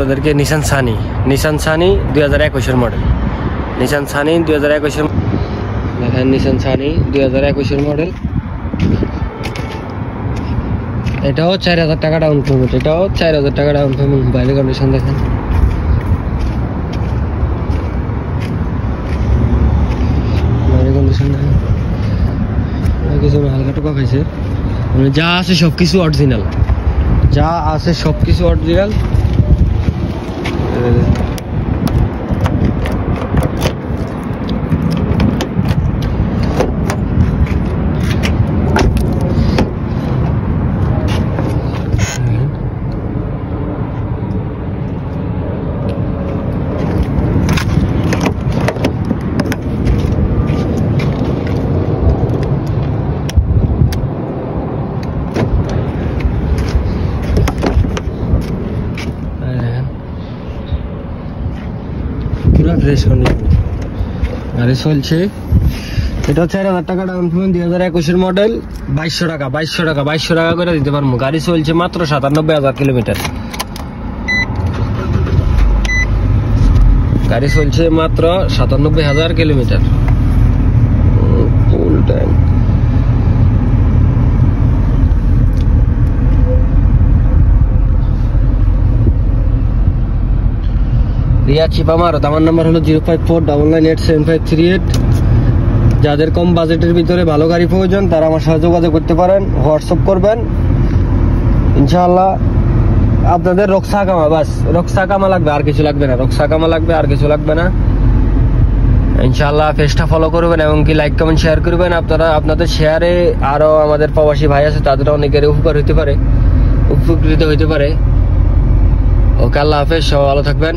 আপনাদেরকে Nissan Sunny 2021 model. Nissan Sunny 2021 দেখেন, Nissan Sunny 2021 model. এটাও 4000 টাকা ডাউন পেমেন্ট, এটাও 4000 টাকা ডাউন পেমেন্ট। বাইরের কন্ডিশন দেখেন, বাইরের কন্ডিশন দেখেন, কিছু হালকা টোকা খাইছে। যা আছে সবকিছু অরিজিনাল, যা আছে সবকিছু অরিজিনাল। ফ্রেশ কন্ডিশন গাড়ি চলছে। এটা 4000 টাকা ডাউন পেমেন্ট, 2021 মডেল। 2200 টাকা করে দিতে পারবো। গাড়ি চলছে মাত্র 97,000 কিলোমিটার। গাড়ি চলছে মাত্র 97,000 কিলোমিটার। Full tank. রিয়া চিপা মারত। আমার নাম্বার হলো 0549987538। যাদের কম বাজেটের ভিতরে ভালো গাড়ি প্রয়োজন তারা আমার সাথে যোগাযোগ করতে পারেন, হোয়াটসঅ্যাপ করবেন। ইনশাআল্লাহ আপনাদের রক্সা কামা, বাস রক্সা কামা লাগবে, আর কিছু লাগবে না। রক্সা কামা লাগবে, আর কিছু লাগবে না। ইনশাআল্লাহ পেজটা ফলো করবেন এবং কি লাইক কমেন্ট শেয়ার করবেন। আপনারা আপনাদের শেয়ারে আরো আমাদের প্রবাসী ভাই আছে, তাদের অনেকের উপকৃত হইতে পারে। ওকে, আল্লাহ হাফেজ, সবাই ভালো থাকবেন।